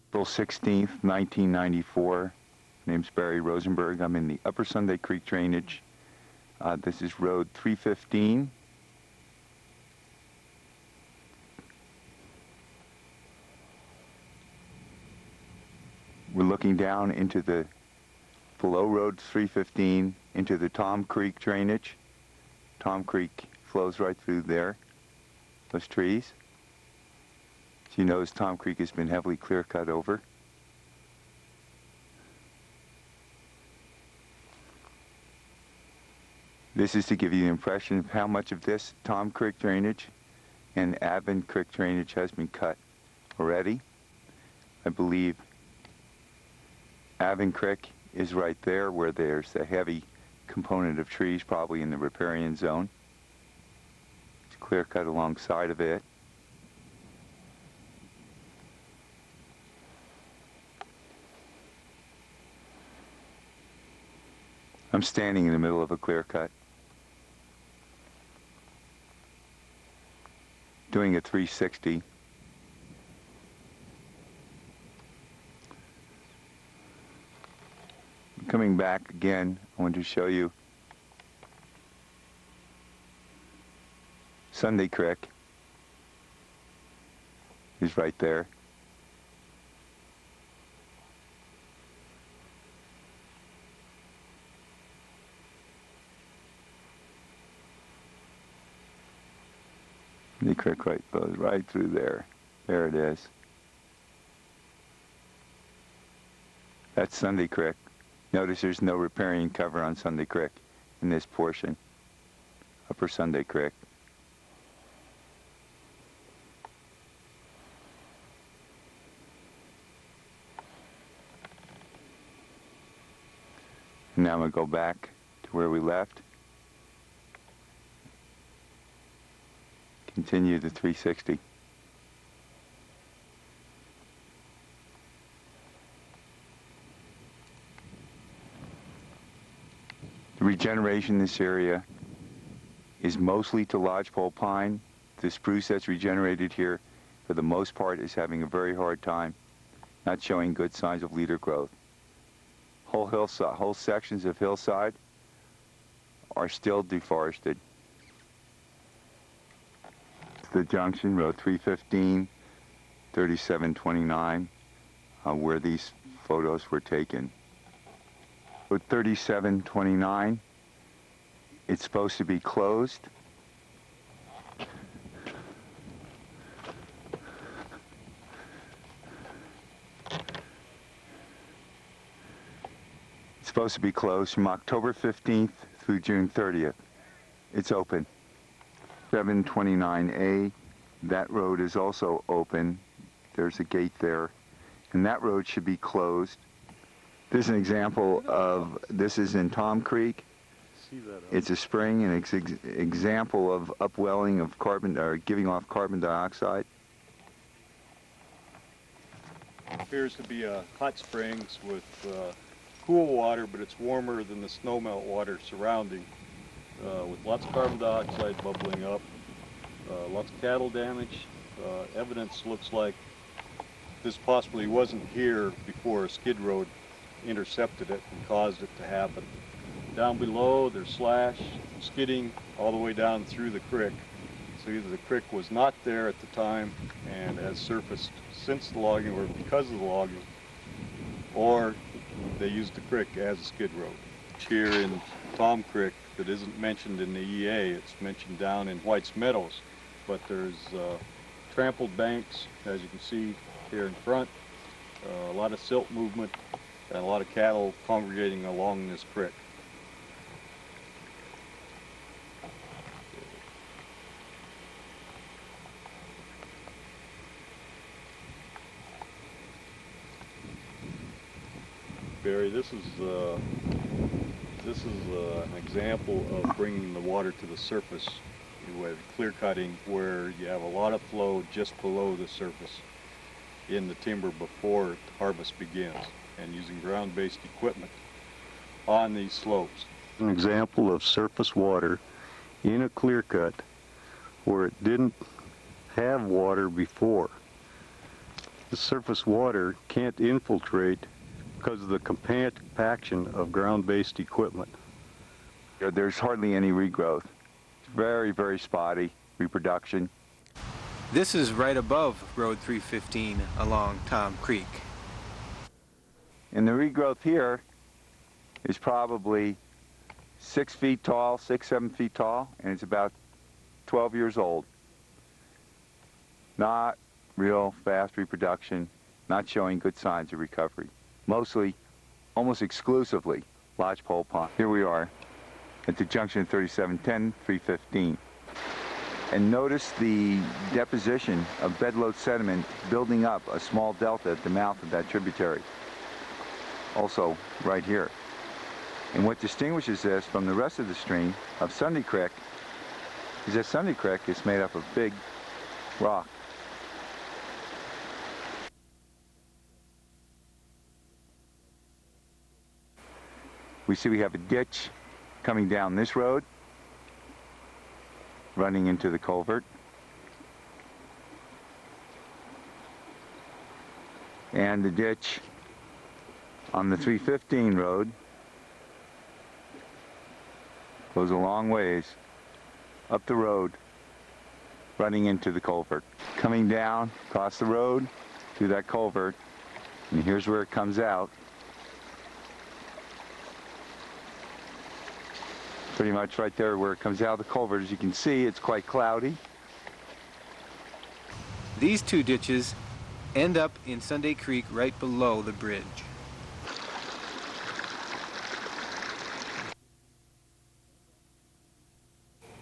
April 16th, 1994. My name's Barry Rosenberg. I'm in the Upper Sunday Creek drainage. This is Road 315. We're looking down into the below Road 315 into the Tom Creek drainage. Tom Creek flows right through there, those trees. As you notice, Tom Creek has been heavily clear cut over. This is to give you the impression of how much of this Tom Creek drainage and Avon Creek drainage has been cut already. I believe Avon Creek is right there where there's a heavy component of trees, probably in the riparian zone. It's clear cut alongside of it. I'm standing in the middle of a clear cut, doing a 360. Coming back again, I want to show you Sunday Creek is right there. The creek goes right through there. There it is. That's Sunday Creek. Notice there's no riparian cover on Sunday Creek in this portion, Upper Sunday Creek. And now I'm going to go back to where we left. Continue the 360. The regeneration in this area is mostly to lodgepole pine. The spruce that's regenerated here, for the most part, is having a very hard time, not showing good signs of leader growth. Whole hillside, whole sections of hillside are still deforested. The junction, Road 315, 3729, where these photos were taken. Road 3729, it's supposed to be closed. It's supposed to be closed from October 15th through June 30th. It's open. 729A, that road is also open. There's a gate there, and that road should be closed. This is an example of, this is in Tom Creek. It's a spring, and it's an example of upwelling of carbon, or giving off carbon dioxide. It appears to be hot springs with cool water, but it's warmer than the snowmelt water surrounding. With lots of carbon dioxide bubbling up, lots of cattle damage. Evidence looks like this possibly wasn't here before a skid road intercepted it and caused it to happen. Down below, there's slash, skidding all the way down through the creek. So either the creek was not there at the time and has surfaced since the logging or because of the logging, or they used the creek as a skid road. Here in Tom Creek, that isn't mentioned in the EA, it's mentioned down in White's Meadows, but there's trampled banks, as you can see here in front, a lot of silt movement, and a lot of cattle congregating along this creek. Barry, this is an example of bringing the water to the surface with clear cutting, where you have a lot of flow just below the surface in the timber before harvest begins, and using ground-based equipment on these slopes. An example of surface water in a clear cut where it didn't have water before. The surface water can't infiltrate because of the compaction of ground-based equipment. There's hardly any regrowth. It's very, very spotty reproduction. This is right above Road 315 along Tom Creek. And the regrowth here is probably 6 feet tall, 7 feet tall, and it's about 12 years old. Not real fast reproduction, not showing good signs of recovery. Mostly, almost exclusively, lodgepole pond. Here we are at the junction of 3710, 315. And notice the deposition of bedload sediment building up a small delta at the mouth of that tributary. Also, right here. And what distinguishes this from the rest of the stream of Sunday Creek is that Sunday Creek is made up of big rock. We see we have a ditch coming down this road, running into the culvert. And the ditch on the 315 road goes a long ways up the road, running into the culvert. Coming down across the road to that culvert, and here's where it comes out. Pretty much right there where it comes out of the culvert. As you can see, it's quite cloudy. These two ditches end up in Sunday Creek right below the bridge.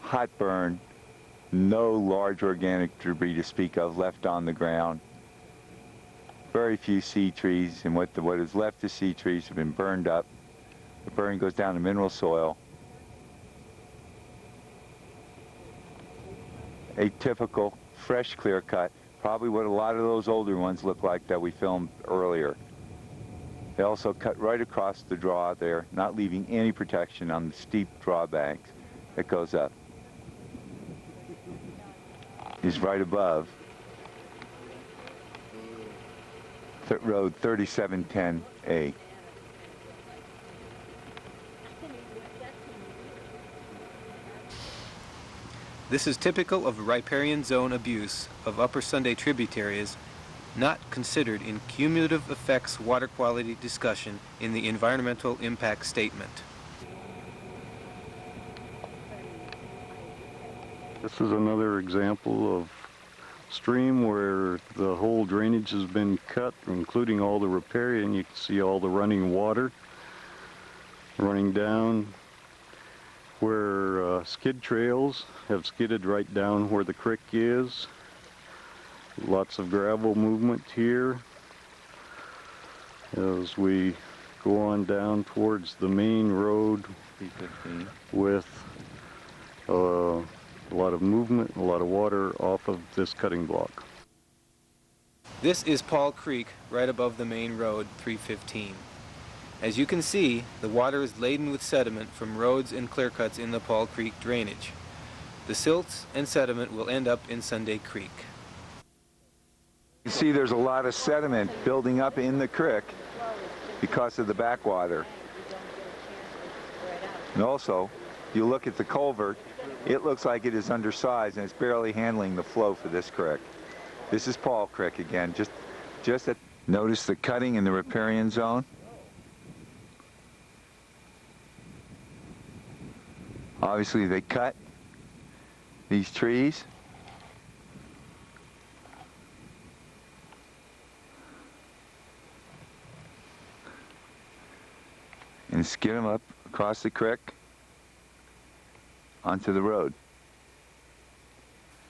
Hot burn, no large organic debris to speak of left on the ground. Very few seed trees, and what is left of seed trees have been burned up. The burn goes down to mineral soil. A typical fresh clear cut, probably what a lot of those older ones look like that we filmed earlier. They also cut right across the draw there, not leaving any protection on the steep draw banks that goes up. Is right above Road 3710A. This is typical of riparian zone abuse of Upper Sunday tributaries, not considered in cumulative effects water quality discussion in the environmental impact statement. This is another example of stream where the whole drainage has been cut, including all the riparian. You can see all the running water running down where skid trails have skidded right down where the creek is. Lots of gravel movement here as we go on down towards the main road with a lot of movement and a lot of water off of this cutting block. This is Paul Creek right above the main road 315. As you can see, the water is laden with sediment from roads and clear cuts in the Paul Creek drainage. The silts and sediment will end up in Sunday Creek. You see there's a lot of sediment building up in the creek because of the backwater. And also, you look at the culvert, it looks like it is undersized and it's barely handling the flow for this creek. This is Paul Creek again, just at, notice the cutting in the riparian zone. Obviously they cut these trees. And skid them up across the creek onto the road.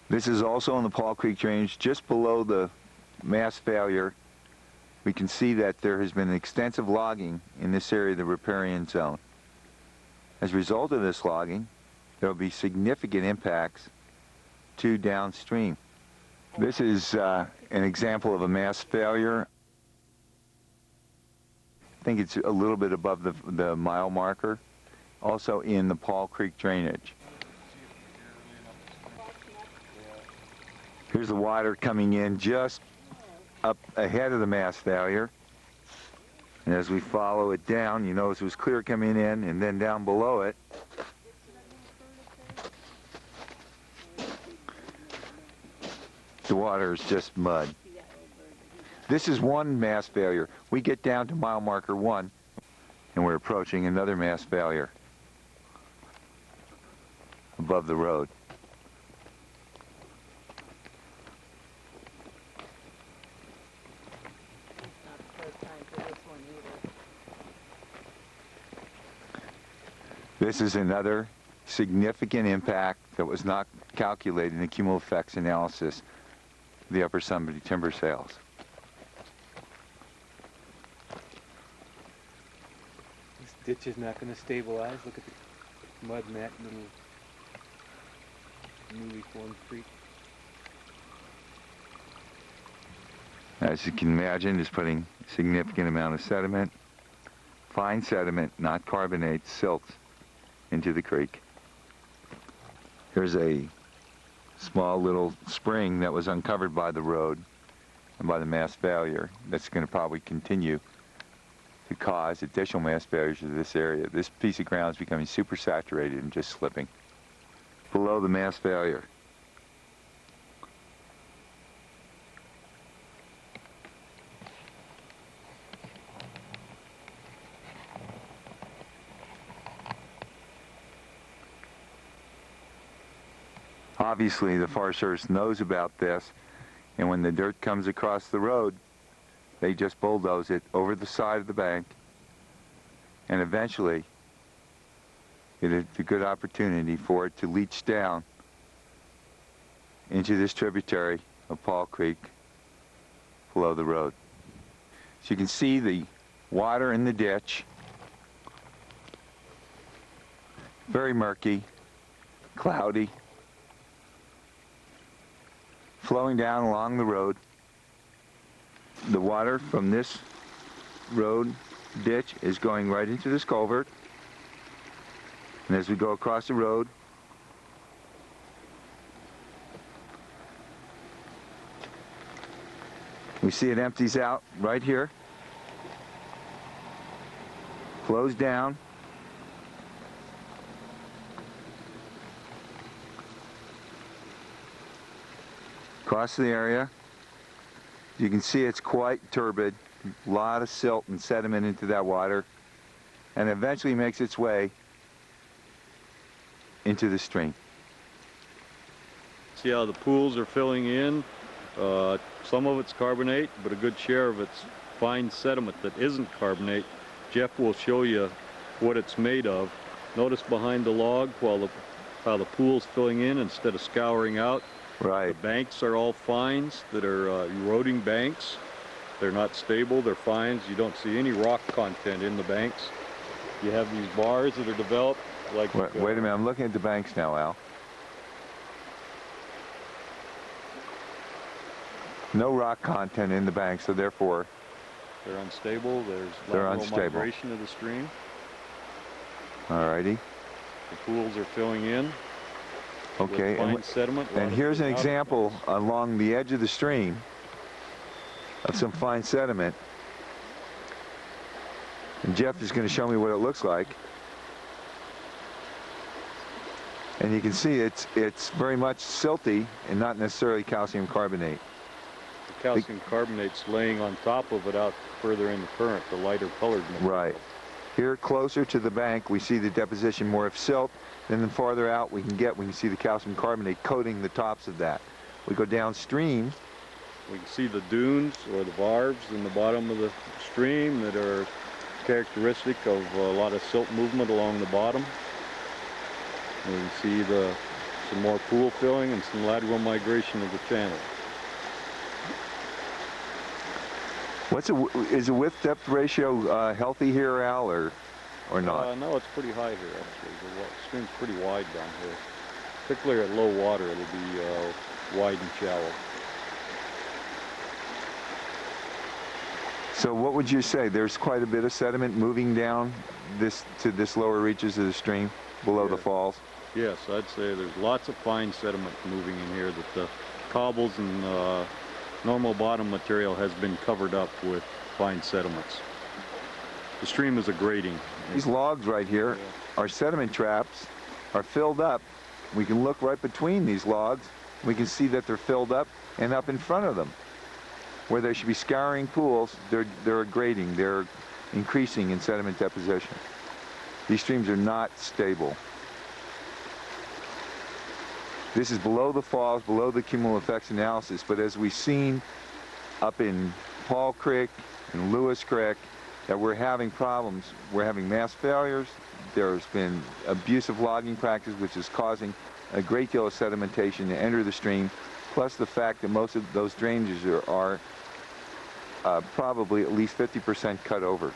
This is also in the Paul Creek drainage, just below the mass failure. We can see that there has been extensive logging in this area of the riparian zone. As a result of this logging, there will be significant impacts to downstream. This is an example of a mass failure. I think it's a little bit above the mile marker, also in the Paul Creek drainage. Here's the water coming in just up ahead of the mass failure. And as we follow it down, you notice it was clear coming in, and then down below it, the water is just mud. This is one mass failure. We get down to mile marker 1, and we're approaching another mass failure above the road. This is another significant impact that was not calculated in the cumulative effects analysis of the upper Sunbury timber sales. This ditch is not going to stabilize. Look at the mud in that little newly formed creek. As you can imagine, it's putting a significant amount of sediment, fine sediment, not carbonate, silts, into the creek. Here's a small little spring that was uncovered by the road and by the mass failure that's going to probably continue to cause additional mass failures to this area. This piece of ground is becoming super saturated and just slipping. Below the mass failure. Obviously, the Forest Service knows about this, and when the dirt comes across the road, they just bulldoze it over the side of the bank, and eventually it's a good opportunity for it to leach down into this tributary of Paul Creek below the road. So you can see the water in the ditch, very murky, cloudy, flowing down along the road. The water from this road ditch is going right into this culvert. And as we go across the road, we see it empties out right here, flows down, across the area. You can see it's quite turbid, a lot of silt and sediment into that water, and eventually makes its way into the stream. See how the pools are filling in? Some of it's carbonate, but a good share of it's fine sediment that isn't carbonate. Jeff will show you what it's made of. Notice behind the log how the pool's filling in instead of scouring out. Right. The banks are all fines that are eroding banks. They're not stable, they're fines. You don't see any rock content in the banks. You have these bars that are developed like... Wait a minute, I'm looking at the banks now, Al. No rock content in the banks, so therefore... They're unstable, there's They're lateral unstable. migration of the stream. Alrighty. The pools are filling in. Okay, With fine sediment. and here's an example along the edge of the stream of some fine sediment. And Jeff is going to show me what it looks like. And you can see it's very much silty and not necessarily calcium carbonate. The calcium carbonate's laying on top of it out further in the current, the lighter colored material. Right. Here closer to the bank we see the deposition more of silt. Then the farther out we can see the calcium carbonate coating the tops of that. We go downstream. We can see the dunes or the barbs in the bottom of the stream that are characteristic of a lot of silt movement along the bottom. And we can see some more pool filling and some lateral migration of the channel. Is the width-depth ratio healthy here, Al, or not? No, it's pretty high here actually. The stream's pretty wide down here. Particularly at low water, it'll be wide and shallow. So what would you say? There's quite a bit of sediment moving down to this lower reaches of the stream below the falls? Yes, I'd say there's lots of fine sediment moving in here that the cobbles and normal bottom material has been covered up with fine sediments. The stream is a grading. These logs right here are sediment traps, are filled up. We can look right between these logs. We can see that they're filled up, and up in front of them, where there should be scouring pools, they're grading. They're increasing in sediment deposition. These streams are not stable. This is below the falls, below the cumulative effects analysis, but as we've seen up in Paul Creek and Lewis Creek, that we're having problems. We're having mass failures. There's been abusive logging practice, which is causing a great deal of sedimentation to enter the stream, plus the fact that most of those drainages are probably at least 50% cut over.